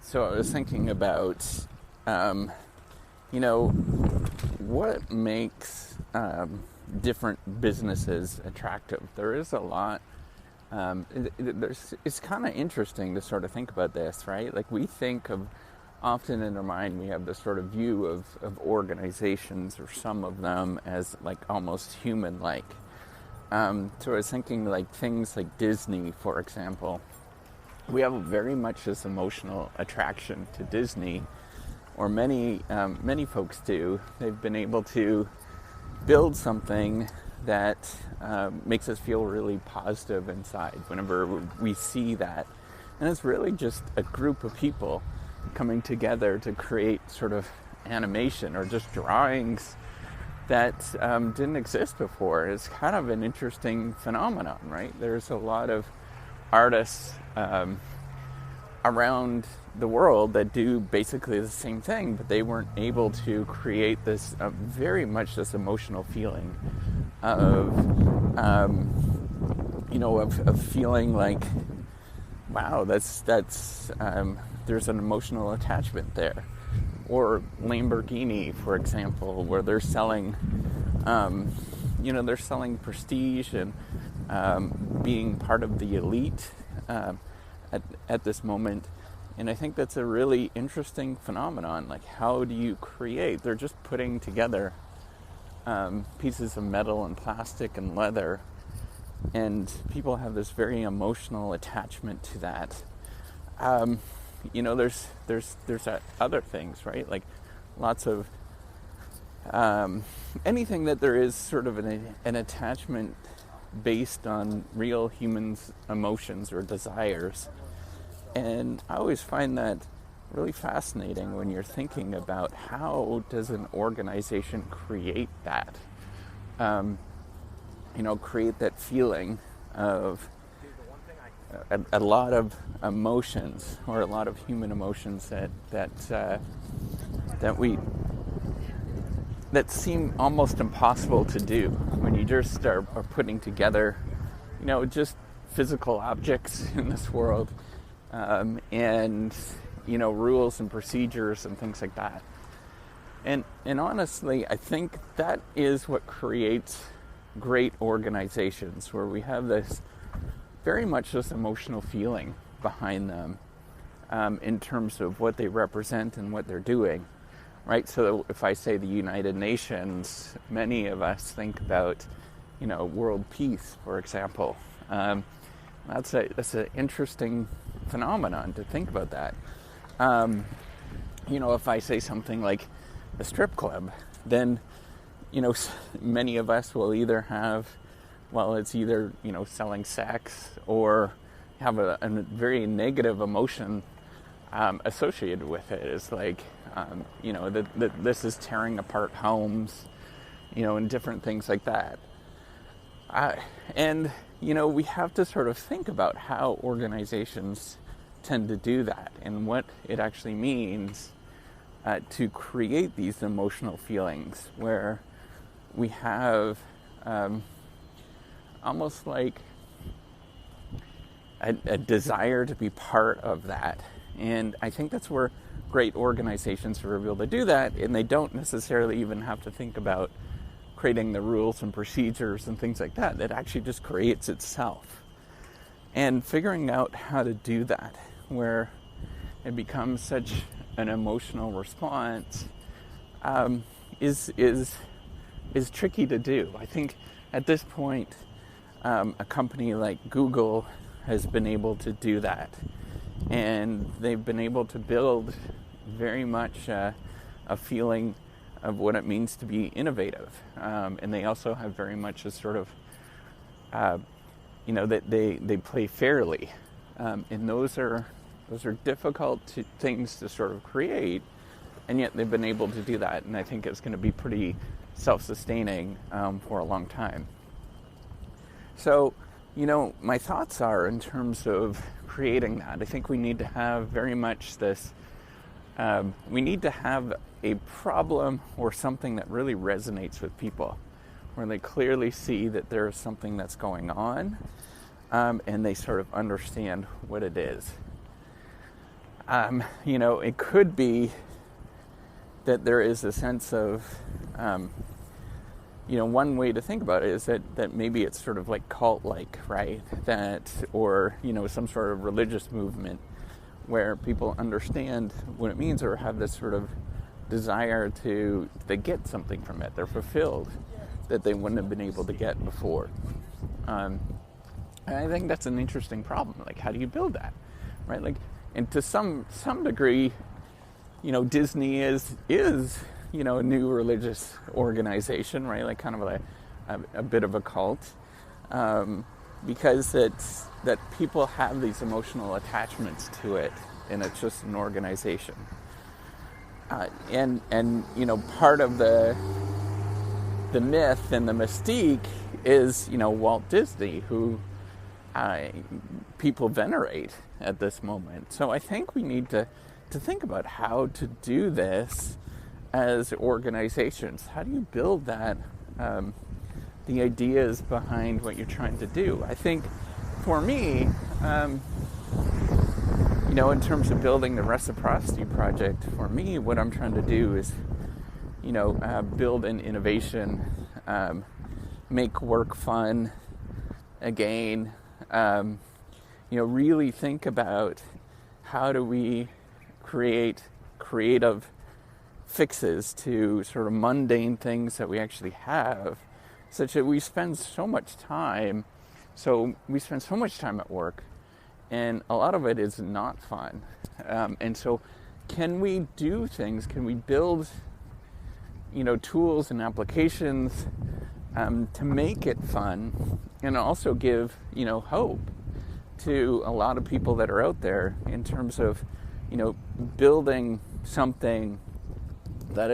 So I was thinking about, um, what makes different businesses attractive. There is a lot. It's kind of interesting to sort of think about this, right? Like we think of, often in our mind, we have this sort of view of organizations, or some of them, as like almost human-like. So I was thinking like things like Disney, for example. We have very much this emotional attraction to Disney, or many folks do. They've been able to build something that makes us feel really positive inside whenever we see that. And it's really just a group of people coming together to create sort of animation or just drawings that didn't exist before. It's kind of an interesting phenomenon, right? There's a lot of artists around the world that do basically the same thing, but they weren't able to create this very much this emotional feeling of of feeling like, wow, that's there's an emotional attachment there. Or Lamborghini, for example, where they're selling they're selling prestige and being part of the elite at this moment. And I think that's a really interesting phenomenon. Like, how do you create? They're just putting together pieces of metal and plastic and leather, and people have this very emotional attachment to that. There's other things, right? Like lots of anything that there is sort of an attachment based on real humans' emotions or desires. And I always find that really fascinating when you're thinking about how does an organization create that, create that feeling of a lot of emotions, or a lot of human emotions that seem almost impossible to do when you just are putting together, just physical objects in this world, and rules and procedures and things like that. And honestly, I think that is what creates great organizations, where we have this very much this emotional feeling behind them, in terms of what they represent and what they're doing, right? So if I say the United Nations, many of us think about, world peace, for example. That's an interesting phenomenon to think about that. If I say something like a strip club, then, many of us will either have, it's either, selling sex, or have a very negative emotion associated with it. It's like, that this is tearing apart homes, and different things like that. And we have to sort of think about how organizations tend to do that, and what it actually means to create these emotional feelings, where we have almost like a desire to be part of that. And I think that's where great organizations are able to do that, and they don't necessarily even have to think about creating the rules and procedures and things like that. It actually just creates itself. And figuring out how to do that, where it becomes such an emotional response, is tricky to do. I think at this point, a company like Google has been able to do that, and they've been able to build very much a feeling of what it means to be innovative, and they also have very much a sort of that they play fairly, and those are difficult things to sort of create, and yet they've been able to do that. And I think it's going to be pretty self-sustaining for a long time. So, my thoughts are, in terms of creating that, I think we need to have very much this, we need to have a problem or something that really resonates with people, where they clearly see that there's something that's going on, and they sort of understand what it is. It could be that there is a sense of, one way to think about it is that maybe it's sort of like cult-like, right? Or some sort of religious movement where people understand what it means or have this sort of desire they get something from it. They're fulfilled that they wouldn't have been able to get before. And I think that's an interesting problem. Like, how do you build that, right? Like, and to some degree, Disney is a new religious organization, right? Like kind of a bit of a cult, because that people have these emotional attachments to it, and it's just an organization. And part of the myth and the mystique is Walt Disney, who people venerate at this moment. So I think we need to think about how to do this as organizations. How do you build that, the ideas behind what you're trying to do? I think for me, in terms of building the R3ciprocity Project, for me, what I'm trying to do is, build an innovation, make work fun again, really think about how do we create creative fixes to sort of mundane things that we actually have, such that we spend so much time at work, and a lot of it is not fun. And so can we do things, can we build, tools and applications to make it fun, and also give, hope to a lot of people that are out there in terms of, building something that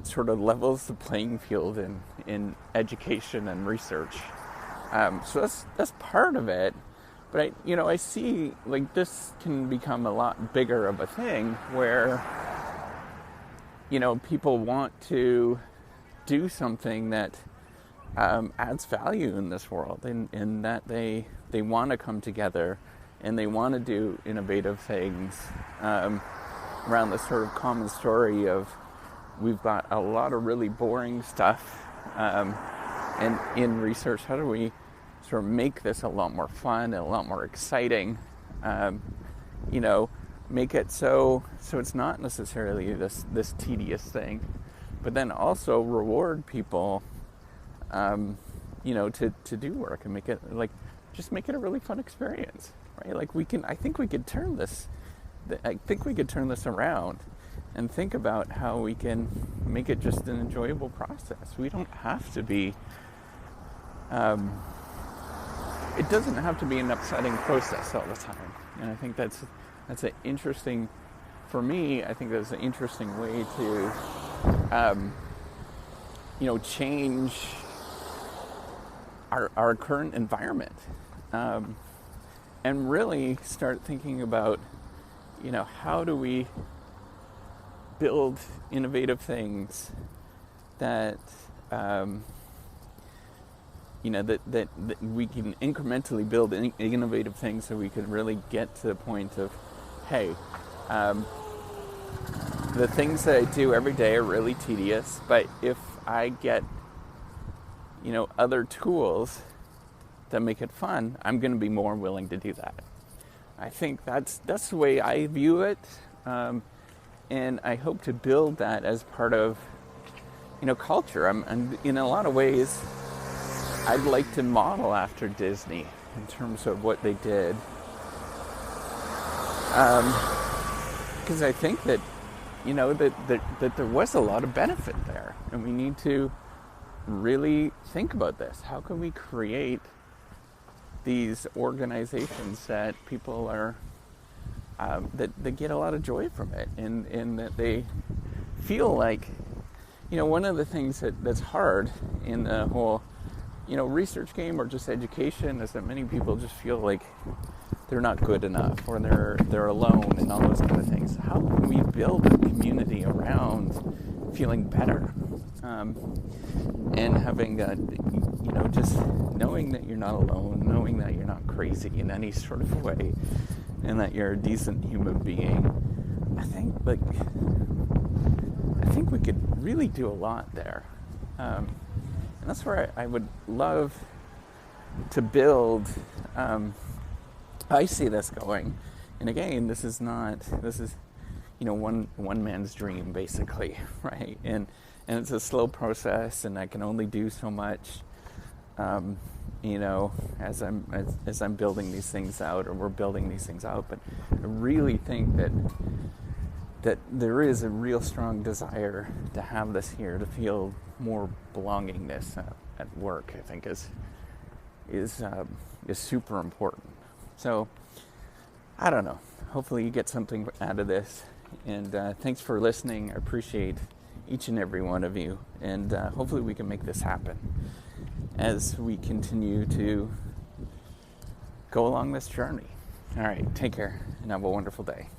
sort of levels the playing field in education and research. So that's part of it. But I see like this can become a lot bigger of a thing where people want to do something that adds value in this world, in that they want to come together and they want to do innovative things around this sort of common story of we've got a lot of really boring stuff, and in research, how do we sort of make this a lot more fun and a lot more exciting, make it so it's not necessarily this tedious thing, but then also reward people, to do work and make it make it a really fun experience, right? Like I think we could turn this around and think about how we can make it just an enjoyable process. We don't have to be, it doesn't have to be an upsetting process all the time. And I think that's an interesting, for me, I think that's an interesting way to, change our current environment, and really start thinking about, how do we build innovative things that, that we can incrementally build innovative things so we can really get to the point of, hey, the things that I do every day are really tedious, but if I get, other tools that make it fun, I'm going to be more willing to do that. I think that's the way I view it, and I hope to build that as part of, culture. And in a lot of ways, I'd like to model after Disney in terms of what they did, because I think that, that there was a lot of benefit there, and we need to really think about this. How can we create these organizations that people are that they get a lot of joy from it, and that they feel like, one of the things that's hard in the whole, research game or just education is that many people just feel like they're not good enough, or they're alone, and all those kind of things. How can we build a community around feeling better, and having just knowing that you're not alone, knowing that you're not crazy in any sort of way, and that you're a decent human being. I think we could really do a lot there, and that's where I would love to build. I see this going, and again, this is one man's dream, basically, right? And it's a slow process, and I can only do so much, as I'm building these things out, or we're building these things out. But I really think that there is a real strong desire to have this here, to feel more belongingness at work. I think is super important. So I don't know. Hopefully you get something out of this. And thanks for listening. I appreciate each and every one of you. And hopefully we can make this happen as we continue to go along this journey. All right, take care and have a wonderful day.